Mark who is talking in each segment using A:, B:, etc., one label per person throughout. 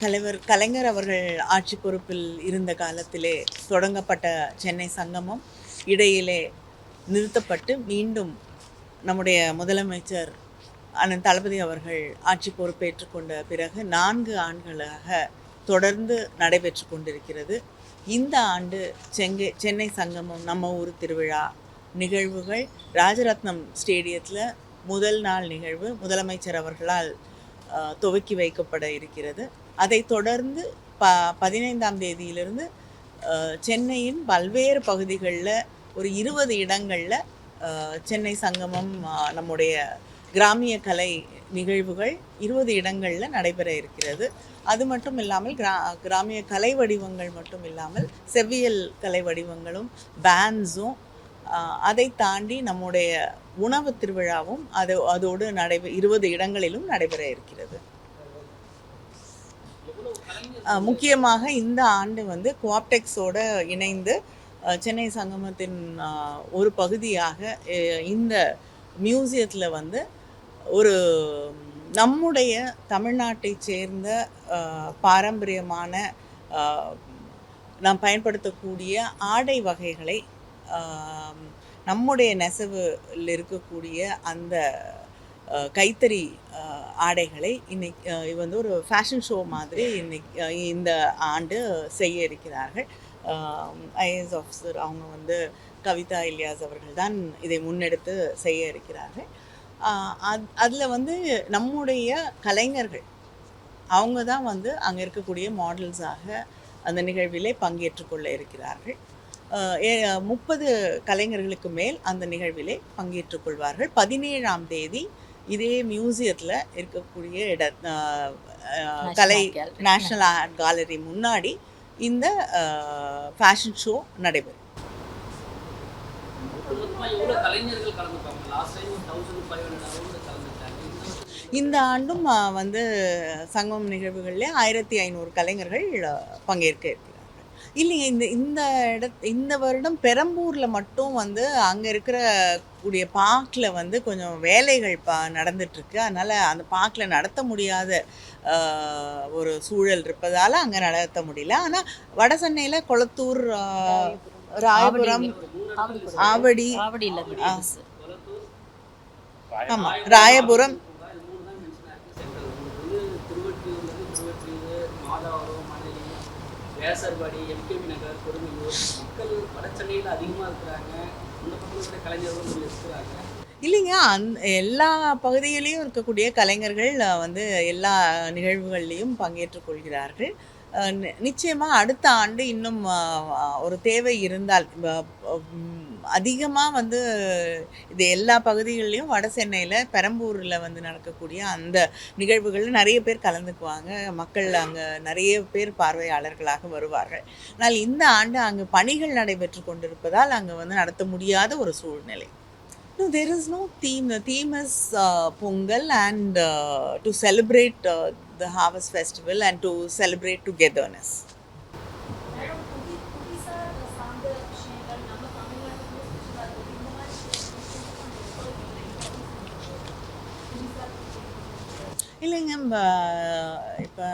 A: தலைவர் கலைஞர் அவர்கள் ஆட்சி பொறுப்பில் இருந்த காலத்திலே தொடங்கப்பட்ட சென்னை சங்கமம் இடையிலே நிறுத்தப்பட்டு மீண்டும் நம்முடைய முதலமைச்சர் அண்ணன் தளபதி அவர்கள் ஆட்சி பொறுப்பேற்றுக் கொண்ட பிறகு 4 ஆண்டுகளாக தொடர்ந்து நடைபெற்று கொண்டிருக்கிறது. இந்த ஆண்டு சென்னை சங்கமம் நம்ம ஊர் திருவிழா நிகழ்வுகள் ராஜரத்னம் ஸ்டேடியத்தில் முதல் நாள் நிகழ்வு முதலமைச்சர் அவர்களால் துவக்கி வைக்கப்பட இருக்கிறது. அதை தொடர்ந்து 15ஆம் தேதியிலிருந்து சென்னையின் பல்வேறு பகுதிகளில் ஒரு 20 இடங்களில் சென்னை சங்கமம் நம்முடைய கிராமிய கலை நிகழ்வுகள் 20 இடங்களில் நடைபெற இருக்கிறது. அது மட்டும் இல்லாமல் கிராமிய கலை வடிவங்கள் மட்டும் இல்லாமல் செவ்வியல் கலை வடிவங்களும் பேண்ட்ஸும் அதை தாண்டி நம்முடைய உணவு திருவிழாவும் அதோடு 20 இடங்களிலும் நடைபெற இருக்கிறது. முக்கியமாக இந்த ஆண்டு வந்து கோஆப்டெக்ஸோட இணைந்து சென்னை சங்கமத்தின் ஒரு பகுதியாக இந்த மியூசியத்தில் வந்து ஒரு நம்முடைய தமிழ்நாட்டை சேர்ந்த பாரம்பரியமான நாம் பயன்படுத்தக்கூடிய ஆடை வகைகளை நம்முடைய நெசவில் இருக்கக்கூடிய அந்த கைத்தறி ஆடைகளை இன்னைக்கு வந்து ஒரு ஃபேஷன் ஷோ மாதிரி இந்த ஆண்டு செய்ய இருக்கிறார்கள். ஐஏஎஸ் ஆஃபீஸர் அவங்க வந்து கவிதா இலியாஸ் அவர்கள் தான் இதை முன்னெடுத்து செய்ய இருக்கிறார்கள். அதில் வந்து நம்முடைய கலைஞர்கள் அவங்க தான் வந்து அங்கே இருக்கக்கூடிய மாடல்ஸாக அந்த நிகழ்விலே பங்கேற்றுக்கொள்ள இருக்கிறார்கள். 30 கலைஞர்களுக்கு மேல் அந்த நிகழ்விலே பங்கேற்றுக் கொள்வார்கள். 17ஆம் தேதி இதே மியூசியத்தில் இருக்கக்கூடிய கலை நேஷ்னல் ஆர்ட் கேலரி முன்னாடி இந்த ஃபேஷன் ஷோ நடைபெறும். இந்த ஆண்டும் வந்து சங்கமம் நிகழ்வுகளில் 1500 கலைஞர்கள் பங்கேற்க இருக்கிறார்கள். இல்லைங்க, இந்த வருடம் பெரம்பூரில் மட்டும் வந்து அங்கே இருக்கிற கூடிய பார்க்கில் வந்து கொஞ்சம் வேலைகள் நடந்துட்டுருக்கு. அதனால் அந்த பார்க்கில் நடத்த முடியாத ஒரு சூழல் இருப்பதால் அங்கே நடத்த முடியல. ஆனால் வட சென்னையில் கொளத்தூர், ராயபுரம், ஆவடி, ஆமாம் ராயபுரம், வேசர்பாடி, எம்கேபி நகர், கொடுங்கல்லூர் மக்கள் வட சென்னையில் அதிகமாக இருக்கிறாங்க. இந்த பக்கத்தில் கலைஞர்களும் இருக்கிறாங்க. இல்லைங்க, எல்லா பகுதியிலையும் இருக்கக்கூடிய கலைஞர்கள் வந்து எல்லா நிகழ்வுகள்லையும் பங்கேற்றுக் கொள்கிறார்கள். நிச்சயமாக அடுத்த ஆண்டு இன்னும் ஒரு தேவை இருந்தால் அதிகமாக வந்து இது எல்லா பகுதிகளிலையும் வட சென்னையில் பெரம்பூரில் வந்து நடக்கக்கூடிய அந்த நிகழ்வுகளில் நிறைய பேர் கலந்துக்குவாங்க. மக்கள் அங்கே நிறைய பேர் பார்வையாளர்களாக வருவார்கள். ஆனால் இந்த ஆண்டு அங்கே பணிகள் நடைபெற்று கொண்டிருப்பதால் அங்கே வந்து நடத்த முடியாத ஒரு சூழ்நிலை. No, there is no theme. The theme is Pongal and to celebrate the harvest festival and to celebrate togetherness. இல்லைங்க, இப்போ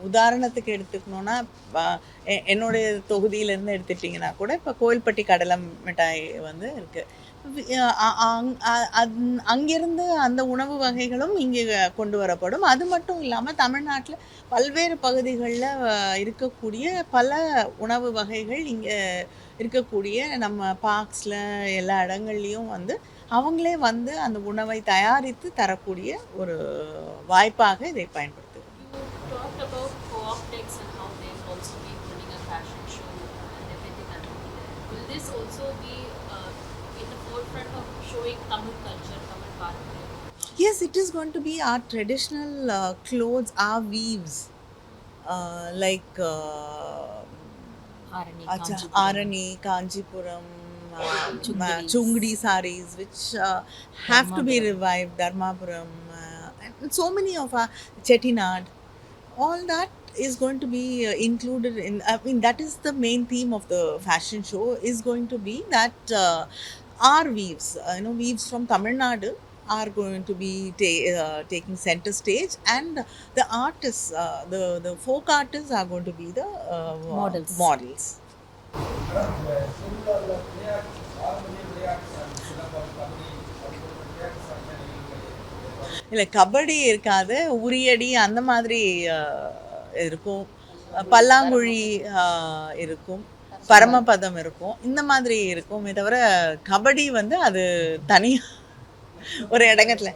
A: உதாரணத்துக்கு எடுத்துக்கணுன்னா என்னுடைய தொகுதியிலேருந்து எடுத்துட்டிங்கன்னா கூட இப்போ கோயில்பட்டி கடலை மிட்டாய் வந்து இருக்குது. அங்கிருந்து அந்த உணவு வகைகளும் இங்கே கொண்டு வரப்படும். அது மட்டும் இல்லாமல் தமிழ்நாட்டில் பல்வேறு பகுதிகளில் இருக்கக்கூடிய பல உணவு வகைகள் இங்கே இருக்கக்கூடிய நம்ம பார்க்ஸில் எல்லா இடங்கள்லையும் வந்து அவங்களே வந்து அந்த உணவை தயாரித்து தரக்கூடிய ஒரு வாய்ப்பாக இதை பயன்படுத்துகிறோம். Yes, it is going to be our traditional clothes, our weaves, like Arani, Kanjipuram, Chungdi saris, which have to be revived, Dharmapuram, and so many of our Chettinad. All that is going to be included in, I mean, that is the main theme of the fashion show, is going to be that our weaves, weaves from Tamil Nadu are going to be taking center stage, and the artists, the folk artists are going to be the models. இல்லை, கபடி இருக்காது, உரியடி அந்த மாதிரி இருக்கும், பல்லாங்குழி இருக்கும், பரமபதம் இருக்கும், இந்த மாதிரி இருக்குமே தவிர கபடி வந்து அது தனியாக ஒரு இடங்கத்துல.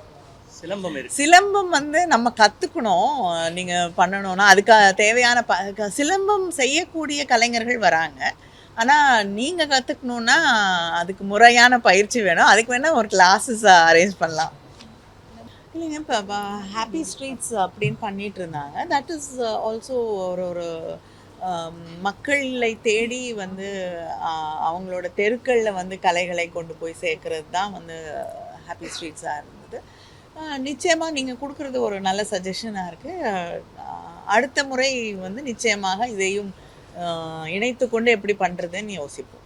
A: சிலம்பம் வந்து நம்ம கற்றுக்கணும், நீங்கள் பண்ணணும்னா அதுக்காக தேவையான சிலம்பம் செய்யக்கூடிய கலைஞர்கள் வராங்க. ஆனால் நீங்கள் கற்றுக்கணுன்னா அதுக்கு முறையான பயிற்சி வேணும். அதுக்கு வேணால் ஒரு கிளாஸஸ் அரேஞ்ச் பண்ணலாம். இல்லைங்க, இப்போ ஹாப்பி ஸ்ட்ரீட்ஸ் அப்படின்னு பண்ணிட்டு இருந்தாங்க. தட் இஸ் ஆல்சோ ஒரு மக்களை தேடி வந்து அவங்களோட தெருக்களில் வந்து கலைகளை கொண்டு போய் சேர்க்கறது தான் வந்து ஹாப்பி ஸ்ட்ரீட்ஸாக இருந்தது. நிச்சயமாக நீங்கள் கொடுக்குறது ஒரு நல்ல சஜஷனாக இருக்குது. அடுத்த முறை வந்து நிச்சயமாக இதையும் இணைத்து கொண்டு எப்படி பண்ணுறதுன்னு யோசிப்போம்.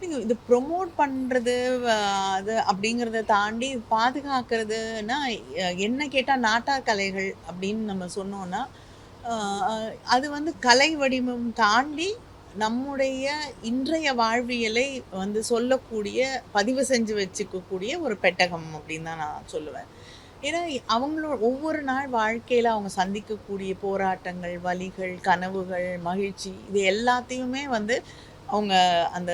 A: நீங்கள் இது ப்ரொமோட் பண்ணுறது அது அப்படிங்கிறத தாண்டி பாதுகாக்கிறதுனா என்ன கேட்டால் நாட்டார் கலைகள் அப்படின்னு நம்ம சொன்னோன்னா அது வந்து கலை வடிவம் தாண்டி நம்முடைய இன்றைய வாழ்வியலை வந்து சொல்லக்கூடிய, பதிவு செஞ்சு வச்சுக்கக்கூடிய ஒரு பெட்டகம் அப்படின்னு தான் நான் சொல்லுவேன். ஏன்னா அவங்களோட ஒவ்வொரு நாள் வாழ்க்கையில் அவங்க சந்திக்கக்கூடிய போராட்டங்கள், வலிகள், கனவுகள், மகிழ்ச்சி, இது எல்லாத்தையுமே வந்து அவங்க அந்த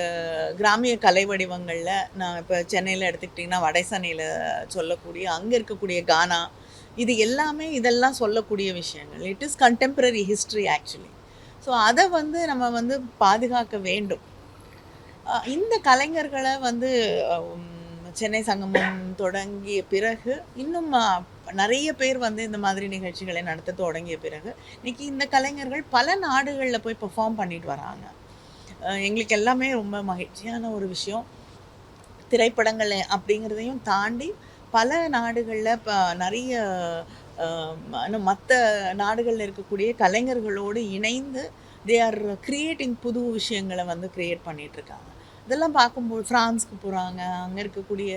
A: கிராமிய கலை வடிவங்களில், நான் இப்போ சென்னையில் எடுத்துக்கிட்டிங்கன்னா வடைசனையில் சொல்லக்கூடிய அங்கே இருக்கக்கூடிய கானா, இது எல்லாமே இதெல்லாம் சொல்லக்கூடிய விஷயங்கள். It is contemporary history actually. So அதை வந்து நம்ம வந்து பாதுகாக்க வேண்டும். இந்த கலைஞர்களை வந்து சென்னை சங்கமம் தொடங்கிய பிறகு இன்னும் நிறைய பேர் வந்து இந்த மாதிரி நிகழ்ச்சிகளை நடத்த தொடங்கிய பிறகு இன்றைக்கி இந்த கலைஞர்கள் பல நாடுகளில் போய் பெர்ஃபார்ம் பண்ணிட்டு வராங்க. எங்களுக்கு எல்லாமே ரொம்ப மகிழ்ச்சியான ஒரு விஷயம். திரைப்படங்கள் அப்படிங்கிறதையும் தாண்டி பல நாடுகளில் இப்போ நிறைய மற்ற நாடுகளில் இருக்கக்கூடிய கலைஞர்களோடு இணைந்து தே ஆர் கிரியேட்டிங் புது விஷயங்களை வந்து க்ரியேட் பண்ணிகிட்ருக்காங்க. இதெல்லாம் பார்க்கும்போது ஃப்ரான்ஸுக்கு போகிறாங்க, அங்கே இருக்கக்கூடிய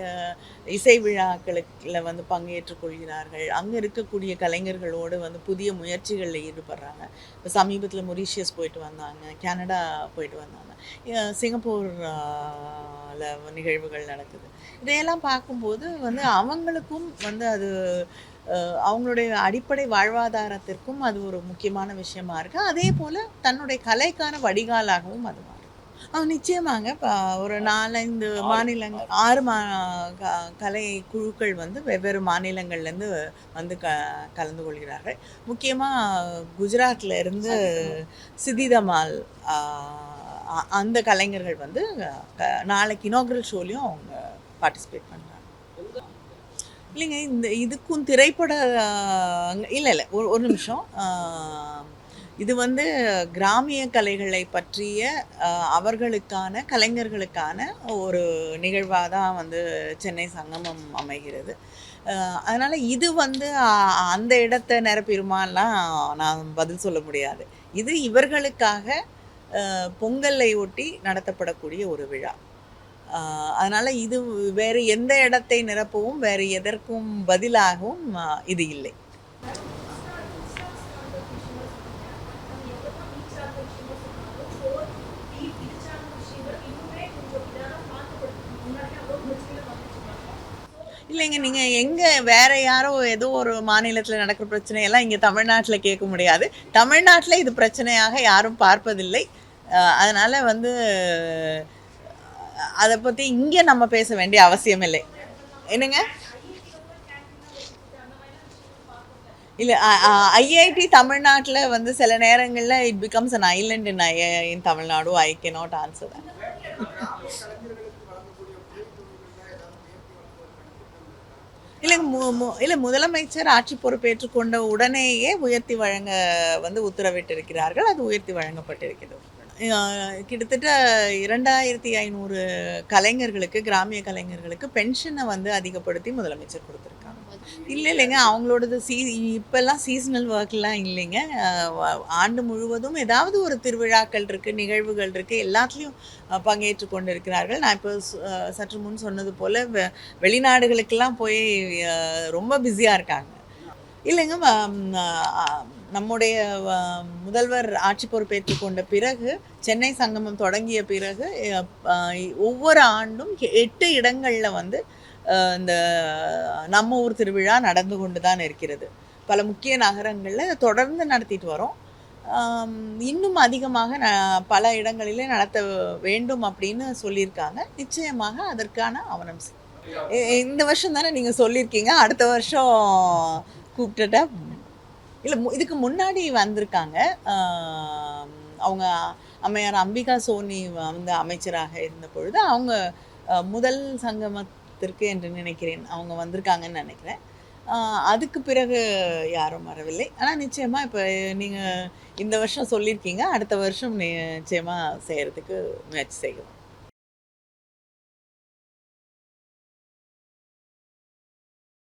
A: இசை விழாக்களுக்குல வந்து பங்கேற்றுக் கொள்கிறார்கள், அங்கே இருக்கக்கூடிய கலைஞர்களோடு வந்து புதிய முயற்சிகளில் ஈடுபடுறாங்க. இப்போ சமீபத்தில் மொரீஷியஸ் போயிட்டு வந்தாங்க, கனடா போயிட்டு வந்தாங்க, சிங்கப்பூரில் நிகழ்வுகள் நடக்குது. இதையெல்லாம் பார்க்கும்போது வந்து அவங்களுக்கும் வந்து அது அவங்களுடைய அடிப்படை வாழ்வாதாரத்திற்கும் அது ஒரு முக்கியமான விஷயமா இருக்குது. அதே போல் தன்னுடைய கலைக்கான வடிகாலாகவும் அது மாறும். நிச்சயமாங்க. இப்போ ஒரு 4-5 மாநிலங்கள், 6 கலை குழுக்கள் வந்து வெவ்வேறு மாநிலங்கள்லேருந்து வந்து கலந்து கொள்கிறார்கள். முக்கியமாக குஜராத்தில் இருந்து சிதிதமால் அந்த கலைஞர்கள் வந்து நாளைக்கு இனாகுரல் ஷோலையும் அவங்க பார்ட்டிசிபேட் பண்ணுறாங்க. இல்லைங்க, இந்த இதுக்கும் திரைப்பட இல்லை ஒரு நிமிஷம். இது வந்து கிராமிய கலைகளை பற்றிய அவர்களுக்கான கலைஞர்களுக்கான ஒரு நிகழ்வாக தான் வந்து சென்னை சங்கமம் அமைகிறது. அதனால் இது வந்து அந்த இடத்தை நிரப்பிடுமாலாம் நான் பதில் சொல்ல முடியாது. இது இவர்களுக்காக பொங்கலை ஒட்டி நடத்தப்படக்கூடிய ஒரு விழா. அதனால் இது வேறு எந்த இடத்தை நிரப்பவும் வேறு எதற்கும் பதிலாகவும் இது இல்லை. இல்லைங்க, நீங்கள் எங்கே வேறு யாரோ ஏதோ ஒரு மாநிலத்தில் நடக்கிற பிரச்சனையெல்லாம் இங்கே தமிழ்நாட்டில் கேட்க முடியாது. தமிழ்நாட்டில் இது பிரச்சனையாக யாரும் பார்ப்பதில்லை. அதனால் வந்து அதை பற்றி இங்கே நம்ம பேச வேண்டிய அவசியம் இல்லை. என்னங்க? இல்லை, ஐஐடி தமிழ்நாட்டில் வந்து சில நேரங்களில் it becomes an Island in Tamil Nadu. I cannot answer that. இல்லை, முதலமைச்சர் ஆட்சி பொறுப்பேற்று கொண்ட உடனேயே உயர்த்தி வழங்க வந்து உத்தரவிட்டிருக்கிறார்கள். அது உயர்த்தி வழங்கப்பட்டிருக்கிறது. கிட்டத்தட்ட 2500 கலைஞர்களுக்கு, கிராமிய கலைஞர்களுக்கு பென்ஷனை வந்து அதிகப்படுத்தி முதலமைச்சர் கொடுத்துருக்காங்க. இல்லைங்க. அவங்களோடது இப்பல்லாம் சீசனல் ஒர்க்லாம் இல்லைங்க. ஆண்டு முழுவதும் ஏதாவது ஒரு திருவிழாக்கள் இருக்கு, நிகழ்வுகள் இருக்கு. எல்லாத்துலயும் பங்கேற்றுக் கொண்டிருக்கிறார்கள். நான் இப்போ சற்று முன் சொன்னது போல வெளிநாடுகளுக்கெல்லாம் போய் ரொம்ப பிஸியா இருக்காங்க. இல்லைங்க. அ நம்முடைய வ முதல்வர் ஆட்சி பொறுப்பேற்றுக் கொண்ட பிறகு, சென்னை சங்கமம் தொடங்கிய பிறகு, அ ஒவ்வொரு ஆண்டும் 8 இடங்கள்ல வந்து இந்த நம்ம ஊர் திருவிழா நடந்து கொண்டு தான் இருக்கிறது. பல முக்கிய நகரங்கள்ல தொடர்ந்து நடத்திட்டு வரோம். ஆம், இன்னும் அதிகமாக பல இடங்களிலே நடத்த வேண்டும் அப்படின்னு சொல்லியிருக்காங்க. நிச்சயமாக அதற்கான ஆவணம் இந்த வருஷம் தானே நீங்க சொல்லியிருக்கீங்க. அடுத்த வருஷம் கூப்பிட்டுட்டா இல்ல இதுக்கு முன்னாடி வந்திருக்காங்க. அவங்க அம்மையார் அம்பிகா சோனி வந்து அமைச்சராக இருந்தபொழுது, அவங்க முதல் சங்கமத்திற்கு என்று நினைக்கிறேன். அவங்க வந்திருக்காங்கன்னு நெனைக்கிறேன். அ அதுக்கு பிறகு யாரும் வரவில்லை. ஆனா நிச்சயமா இப்ப நீங்க இந்த வருஷம் சொல்லியிருக்கீங்க. அடுத்த வருஷம் நிச்சயமா செய்றதுக்கு முயற்சி செய்வோம்.